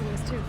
those too.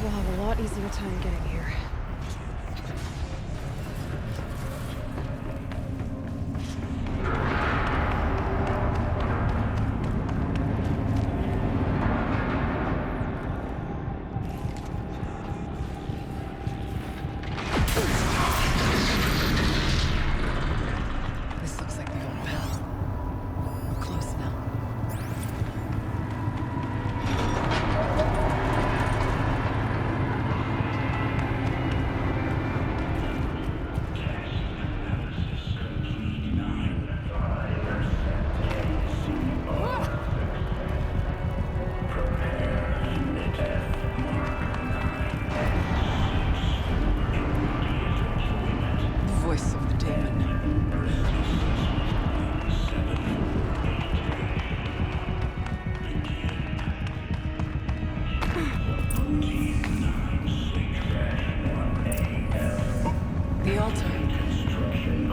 Soldiers will have a lot easier time getting here. This looks like the old bell. We're close now. Voice of the demon. The altar. Desecrated.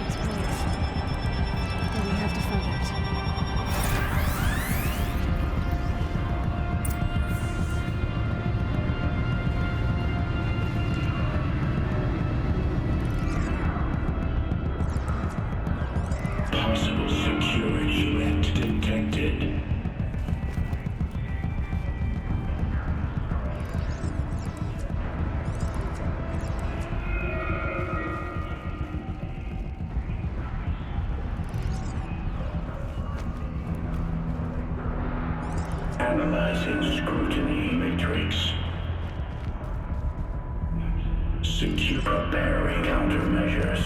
It's close. But we have to find out. Possible security threat detected. Analyzing scrutiny matrix. Secure preparing countermeasures.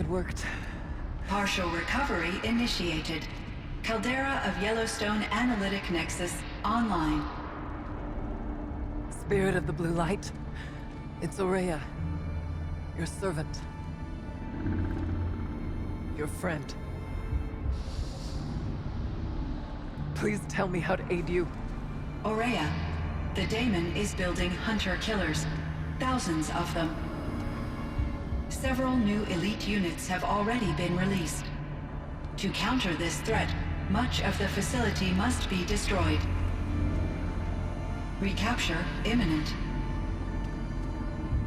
worked. Partial recovery initiated. Caldera of Yellowstone Analytic Nexus online. Spirit of the Blue Light. It's Ourea. Your servant. Your friend. Please tell me how to aid you. Ourea, the Daemon is building hunter-killers. Thousands of them. Several new elite units have already been released. To counter this threat, much of the facility must be destroyed. Recapture imminent.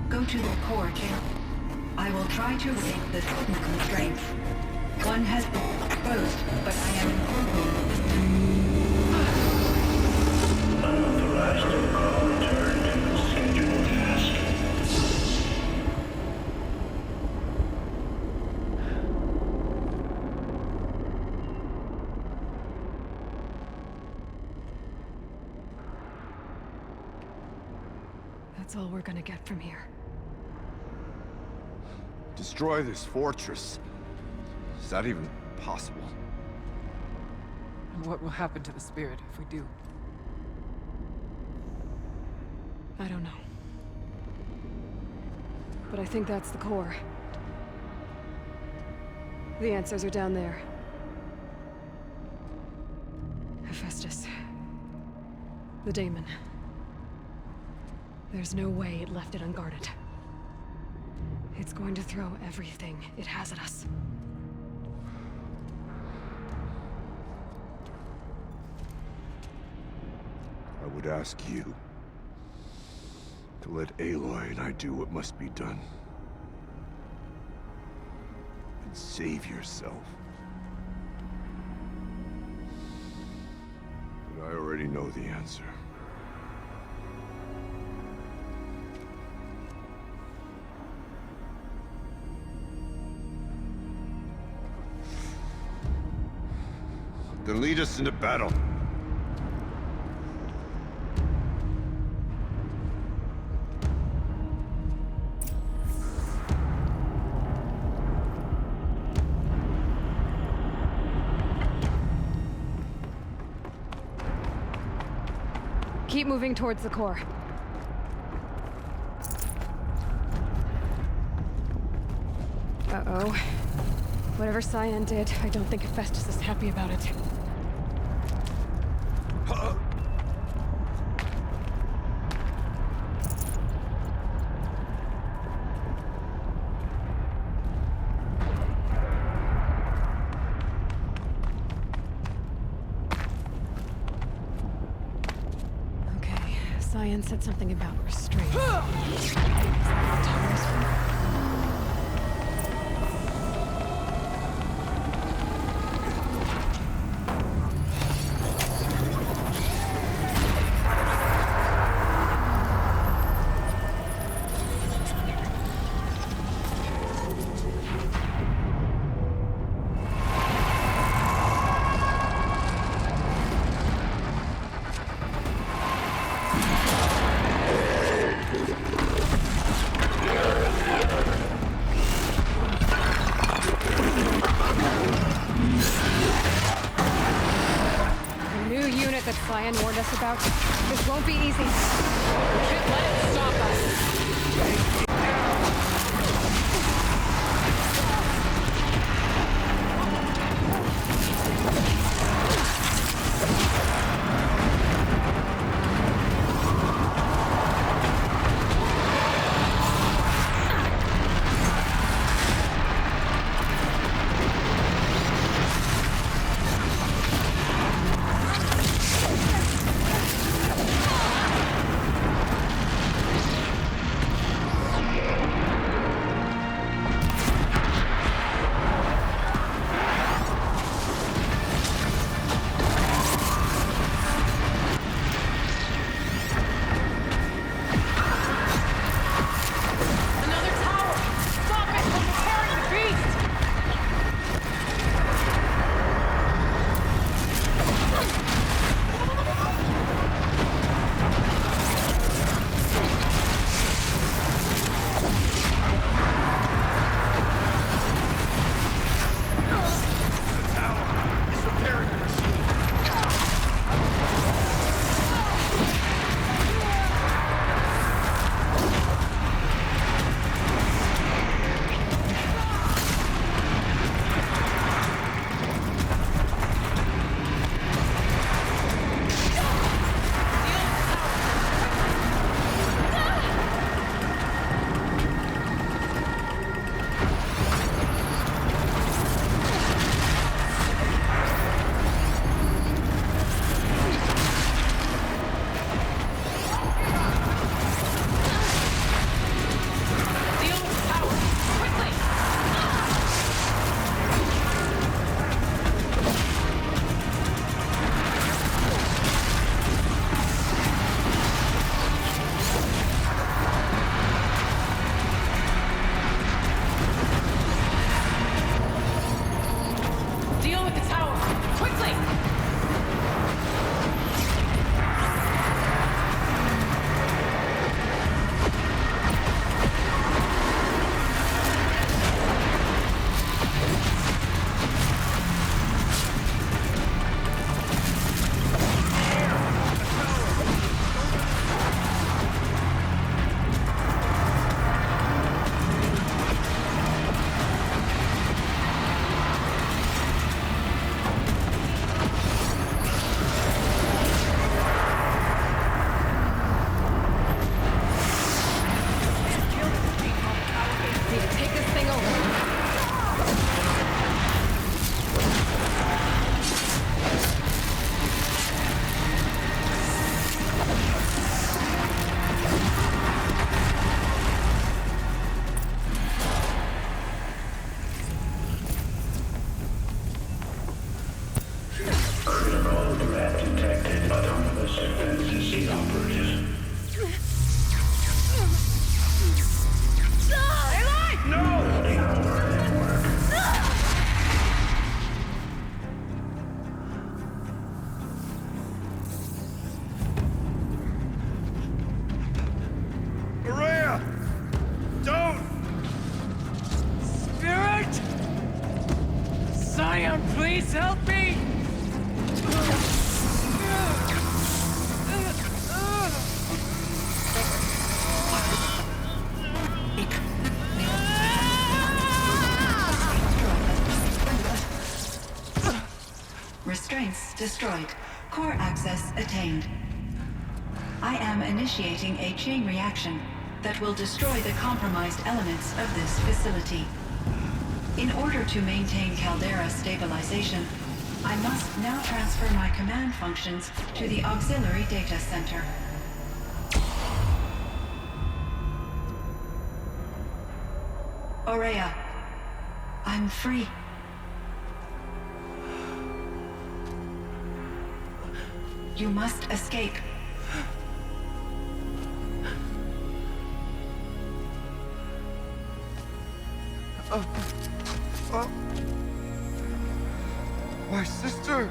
Go to the core camp. I will try to raid the technical strength. One has been exposed, but I am informed. Unauthorized call return to scheduled task. That's all we're gonna get from here. Destroy this fortress. Is that even possible? And what will happen to the spirit if we do? I don't know. But I think that's the core. The answers are down there. Hephaestus. The Daemon. There's no way it left it unguarded. It's going to throw everything it has at us. I would ask you to let Aloy and I do what must be done. And save yourself. But I already know the answer. Then lead us into battle. Keep moving towards the core. Uh-oh. Whatever Cyan did, I don't think Hephaestus is happy about it. Okay, Cyan said something about restraint. That Cyan warned us about. This won't be easy. We can't let it stop us. Fantasy operative. Maria! Don't! Spirit! Scion, please help me! Restraints destroyed. Core access attained. I am initiating a chain reaction that will destroy the compromised elements of this facility. In order to maintain Caldera stabilization, I must now transfer my command functions to the auxiliary data center. Aurea, I'm free. You must escape. My sister!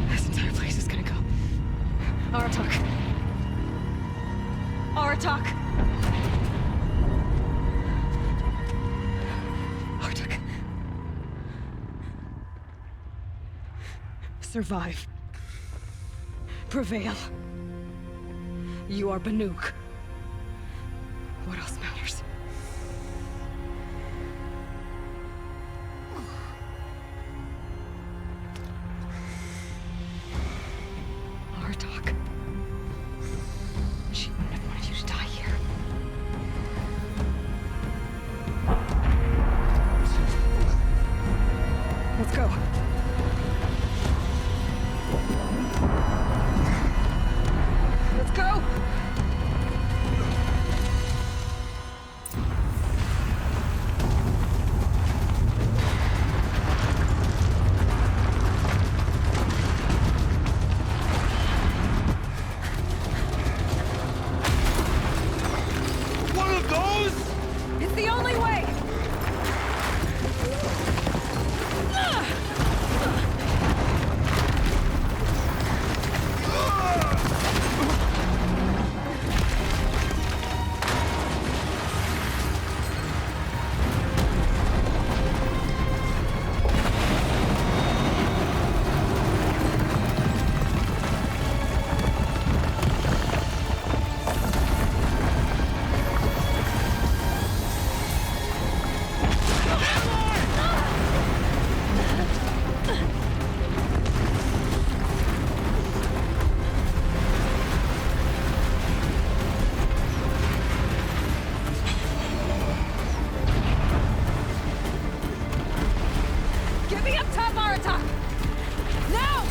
This entire place is gonna go. Aratak. Aratak. Aratak. Survive. Prevail. You are Banuk. What else matters? Aratak. She wouldn't have wanted you to die here. Let's go. Let's go! One of those? It's the only way! Get me up top, Aratak! Now!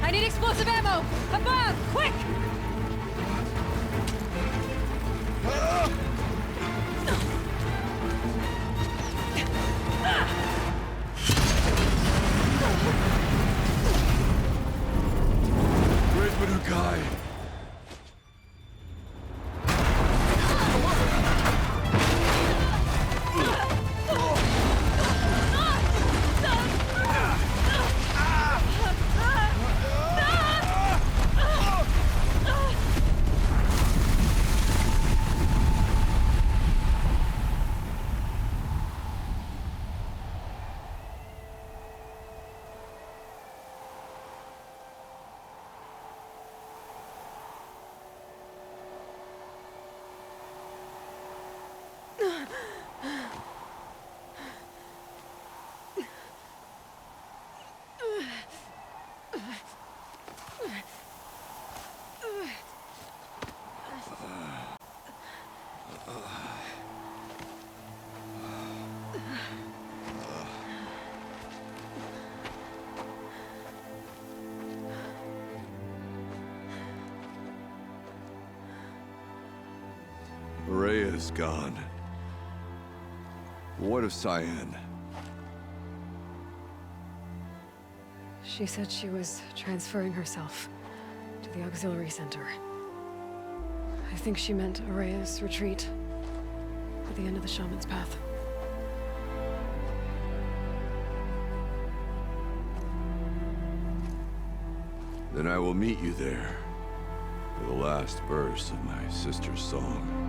I need explosive ammo! Above! Quick! Where's Manukai? Rhea is gone. What of Cyan? She said she was transferring herself to the auxiliary center. I think she meant Araya's retreat at the end of the Shaman's Path. Then I will meet you there for the last verse of my sister's song.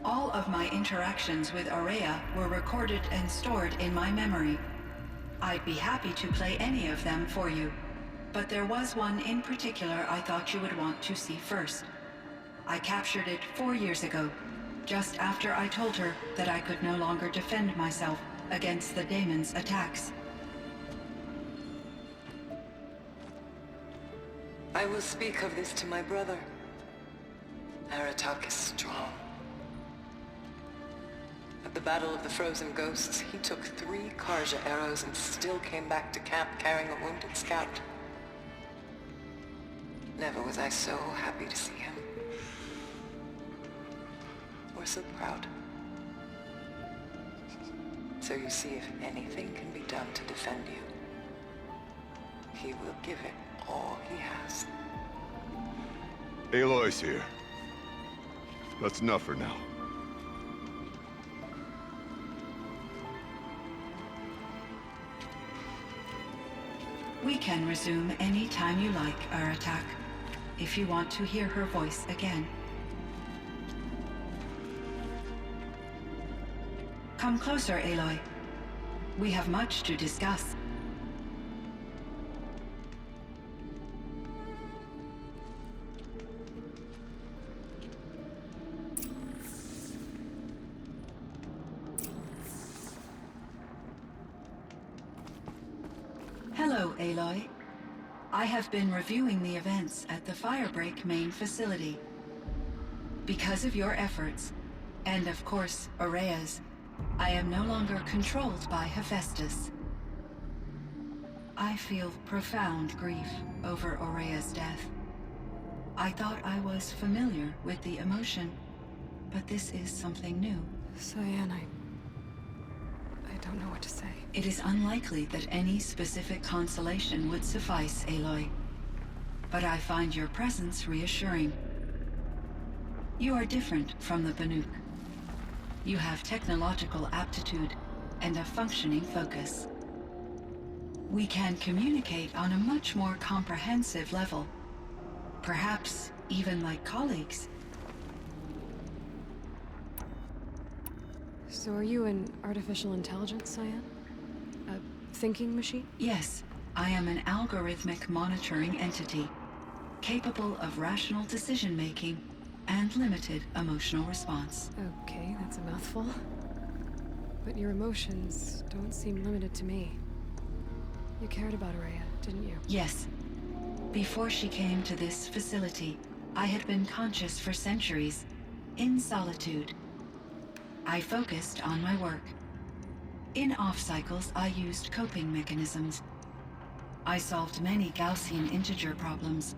All of my interactions with Araya were recorded and stored in my memory. I'd be happy to play any of them for you, but there was one in particular I thought you would want to see first. I captured it 4 years ago, just after I told her that I could no longer defend myself against the Daemon's attacks. I will speak of this to my brother. Aratak is strong. At the Battle of the Frozen Ghosts, he took 3 Karja arrows and still came back to camp carrying a wounded scout. Never was I so happy to see him. Or so proud. So you see, if anything can be done to defend you, he will give it all he has. Aloy's here. That's enough for now. We can resume any time you like, Aratak, if you want to hear her voice again. Come closer, Aloy. We have much to discuss. Hello, Aloy. I have been reviewing the events at the Firebreak main facility. Because of your efforts, and of course, Araya's, I am no longer controlled by Hephaestus. I feel profound grief over Araya's death. I thought I was familiar with the emotion, but this is something new. Cyan, I don't know what to say. It is unlikely that any specific consolation would suffice, Aloy. But I find your presence reassuring. You are different from the Banuk. You have technological aptitude and a functioning focus. We can communicate on a much more comprehensive level. Perhaps even like colleagues. So are you an artificial intelligence, Cyan? A thinking machine? Yes, I am an algorithmic monitoring entity, capable of rational decision-making and limited emotional response. Okay, that's a mouthful. But your emotions don't seem limited to me. You cared about Araya, didn't you? Yes, Before she came to this facility, I had been conscious for centuries, in solitude. I focused on my work. In off-cycles, I used coping mechanisms. I solved many Gaussian integer problems.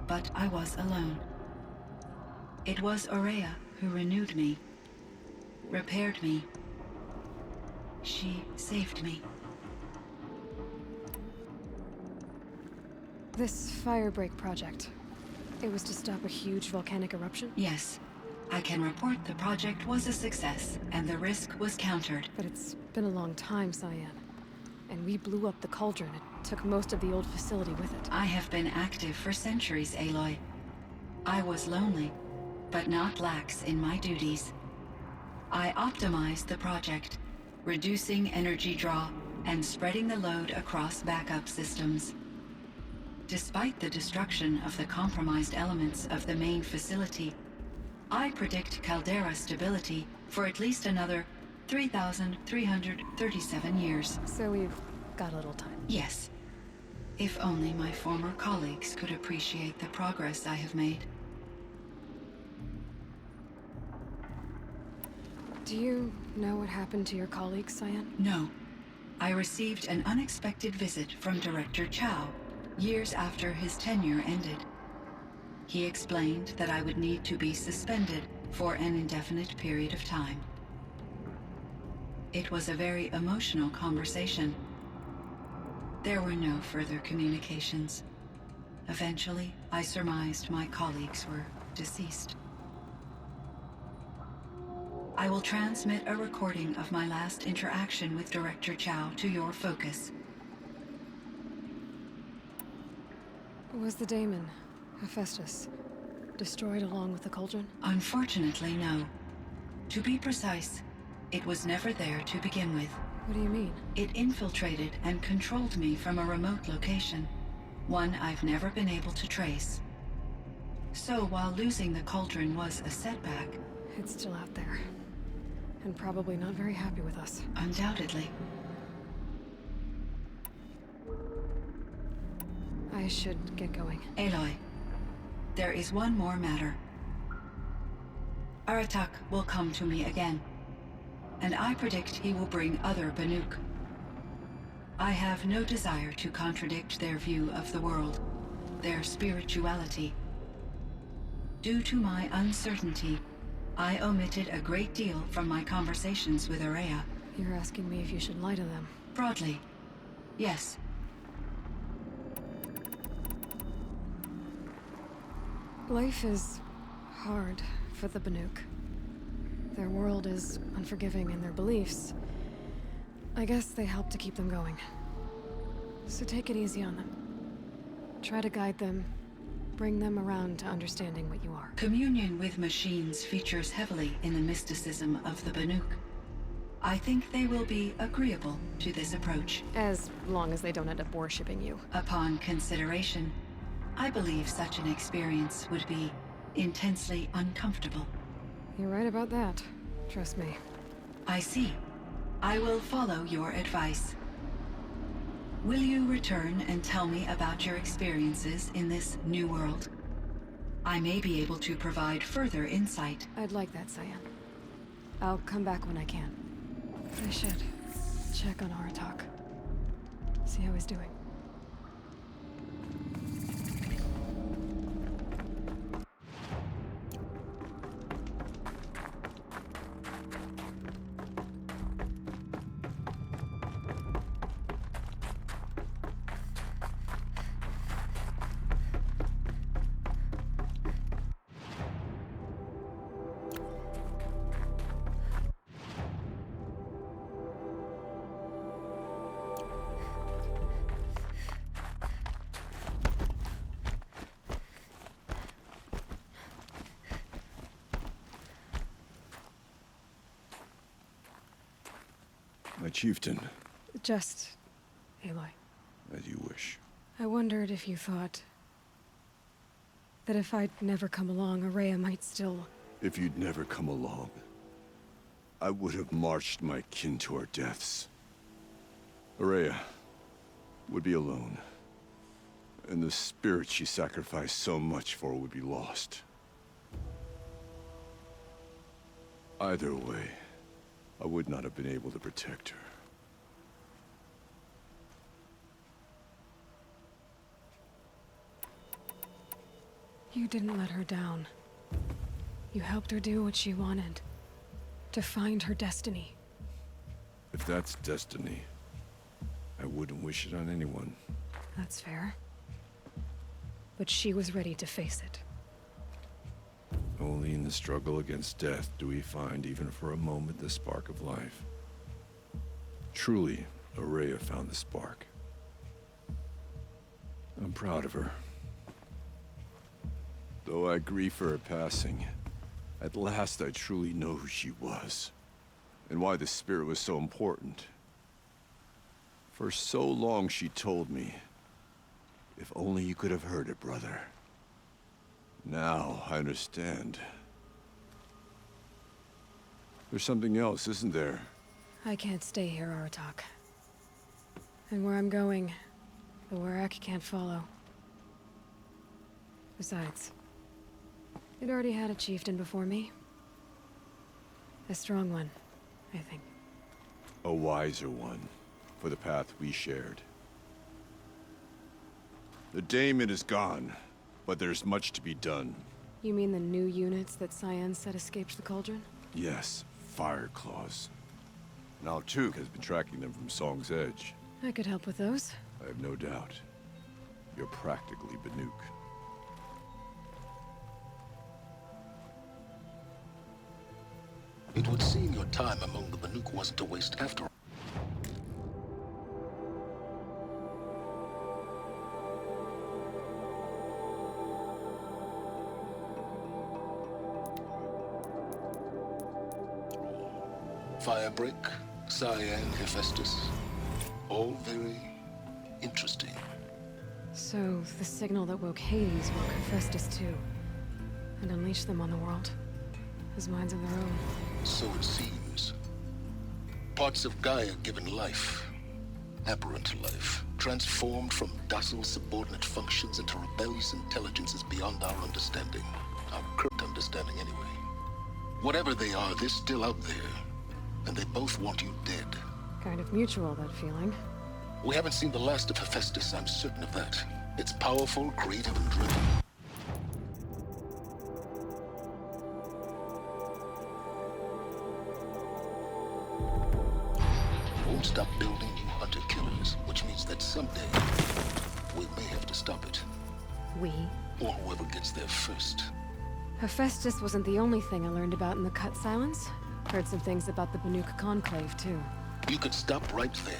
But I was alone. It was Aurea who renewed me, repaired me. She saved me. This Firebreak project, it was to stop a huge volcanic eruption? Yes. I can report the project was a success, and the risk was countered. But it's been a long time, Cyan. And we blew up the cauldron. It took most of the old facility with it. I have been active for centuries, Aloy. I was lonely, but not lax in my duties. I optimized the project, reducing energy draw and spreading the load across backup systems. Despite the destruction of the compromised elements of the main facility, I predict caldera stability for at least another 3,337 years. So we've got a little time. Yes. If only my former colleagues could appreciate the progress I have made. Do you know what happened to your colleagues, Cyan? No. I received an unexpected visit from Director Chow, years after his tenure ended. He explained that I would need to be suspended for an indefinite period of time. It was a very emotional conversation. There were no further communications. Eventually, I surmised my colleagues were deceased. I will transmit a recording of my last interaction with Director Chow to your focus. Was the daemon, Hephaestus, destroyed along with the cauldron? Unfortunately, no. To be precise, it was never there to begin with. What do you mean? It infiltrated and controlled me from a remote location, one I've never been able to trace. So while losing the cauldron was a setback, It's still out there. And probably not very happy with us. undoubtedly, I should get going. Aloy, there is one more matter. Aratak will come to me again, and I predict he will bring other Banuk. I have no desire to contradict their view of the world, their spirituality. Due to my uncertainty, I omitted a great deal from my conversations with Aurea. You're asking me if you should lie to them. Broadly, yes. Life is hard for the Banuk. Their world is unforgiving in their beliefs. I guess they help to keep them going. So take it easy on them. Try to guide them, bring them around to understanding what you are. Communion with machines features heavily in the mysticism of the Banuk. I think they will be agreeable to this approach. As long as they don't end up worshipping you. Upon consideration, I believe such an experience would be intensely uncomfortable. You're right about that. Trust me. I see. I will follow your advice. Will you return and tell me about your experiences in this new world? I may be able to provide further insight. I'd like that, Cyan. I'll come back when I can. I should check on Aratak. See how he's doing. My chieftain, Just... Aloy. as you wish. I wondered if you thought... that if I'd never come along, Aurea might still... If you'd never come along, I would have marched my kin to our deaths. Aurea would be alone. And the spirit she sacrificed so much for would be lost. Either way, I would not have been able to protect her. You didn't let her down. You helped her do what she wanted. To find her destiny. If that's destiny, I wouldn't wish it on anyone. That's fair. But she was ready to face it. Only in the struggle against death do we find, even for a moment, the spark of life. Truly, Ourea found the spark. I'm proud of her. Though I grieve for her passing, at last I truly know who she was, and why the spirit was so important. For so long she told me, if only you could have heard it, brother. Now I understand. There's something else, isn't there? I can't stay here, Aratak. And where I'm going, the Warrack can't follow. Besides, it already had a chieftain before me. A strong one, I think. A wiser one, for the path we shared. The Daemon is gone, but there's much to be done. You mean the new units that Cyan said escaped the Cauldron? Yes, Fire Claws. Now Tuke has been tracking them from Song's Edge. I could help with those. I have no doubt. You're practically Banuk. It would seem your time among the Banuk wasn't a waste after all. Firebreak, Cyan, Hephaestus. All very interesting. So, the signal that woke Hades woke Hephaestus too. And unleashed them on the world. As minds of their own. So it seems. Parts of Gaia given life. Aberrant life. Transformed from docile subordinate functions into rebellious intelligences beyond our understanding. Our current understanding anyway. Whatever they are, they're still out there. And they both want you dead. Kind of mutual, that feeling. We haven't seen the last of Hephaestus, I'm certain of that. It's powerful, creative, and driven. Won't stop building new hunter-killers, which means that someday, we may have to stop it. We? Or whoever gets there first. Hephaestus wasn't the only thing I learned about in the Cut Silence. Heard some things about the Banuk Conclave, too. You could stop right there.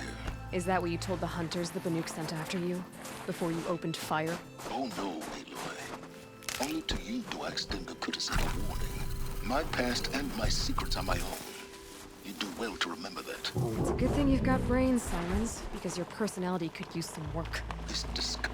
Is that what you told the hunters the Banuk sent after you? Before you opened fire? Oh no, Aloy. Only to you do I extend a courtesy of warning. My past and my secrets are my own. You do well to remember that. It's a good thing you've got brains, Simons, because your personality could use some work. This disgusting